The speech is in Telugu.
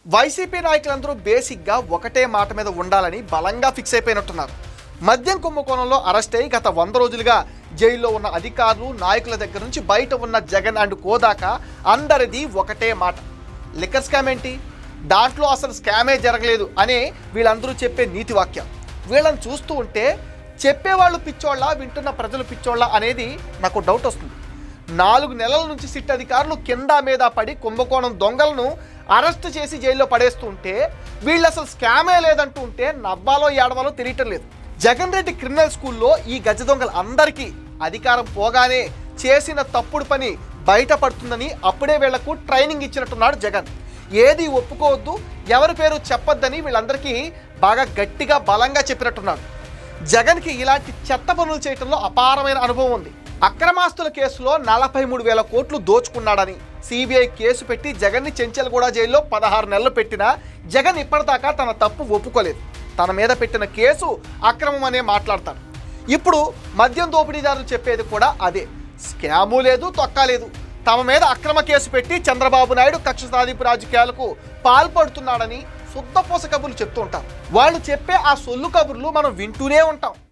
వైసీపీ నాయకులందరూ బేసిక్గా ఒకటే మాట మీద ఉండాలని బలంగా ఫిక్స్ అయిపోయినట్టున్నారు. మద్యం కుంభకోణంలో అరెస్ట్ అయి గత 100 రోజులుగా జైల్లో ఉన్న అధికారులు నాయకుల దగ్గర నుంచి బయట ఉన్న జగన్ అండ్ కో దాకా అందరిది ఒకటే మాట. లిక్కర్ స్కామ్ ఏంటి, దాంట్లో అసలు స్కామే జరగలేదు అనే వీళ్ళందరూ చెప్పే నీతి వాక్యం. వీళ్ళని చూస్తూ ఉంటే చెప్పేవాళ్ళు పిచ్చోళ్ళ, వింటున్న ప్రజలు పిచ్చోళ్ళ అనేది నాకు డౌట్ వస్తుంది. 4 నెలల నుంచి సిట్ అధికారులు కింద మీద పడి కుంభకోణం దొంగలను అరెస్ట్ చేసి జైల్లో పడేస్తూ ఉంటే వీళ్ళు అసలు స్కామే లేదంటూ ఉంటే నవ్వాలో ఏడవాలో తెలియటం లేదు. జగన్ రెడ్డి క్రిమినల్ స్కూల్లో ఈ గజ దొంగలు అందరికీ అధికారం పోగానే చేసిన తప్పుడు పని బయటపడుతుందని అప్పుడే వీళ్లకు ట్రైనింగ్ ఇచ్చినట్టున్నాడు జగన్. ఏది ఒప్పుకోవద్దు, ఎవరి పేరు చెప్పొద్దని వీళ్ళందరికీ బాగా గట్టిగా బలంగా చెప్పినట్టున్నాడు. జగన్కి ఇలాంటి చెత్త పనులు చేయడంలో అపారమైన అనుభవం ఉంది. అక్రమాస్తుల కేసులో 43,000 కోట్లు దోచుకున్నాడని సిబిఐ కేసు పెట్టి జగన్ని చెంచల్గూడ జైల్లో 16 నెలలు పెట్టినా జగన్ ఇప్పటిదాకా తన తప్పు ఒప్పుకోలేదు. తన మీద పెట్టిన కేసు అక్రమం అనే మాట్లాడతాడు. ఇప్పుడు మద్యం దోపిడీదారులు చెప్పేది కూడా అదే. స్కాము లేదు, తొక్క లేదు. తమ మీద అక్రమ కేసు పెట్టి చంద్రబాబు నాయుడు కక్ష సాధింపు రాజకీయాలకు పాల్పడుతున్నాడని శుద్ధపూస కబుర్లు చెప్తూ ఉంటారు. వాళ్ళు చెప్పే ఆ సొల్లు కబుర్లు మనం వింటూనే ఉంటాం.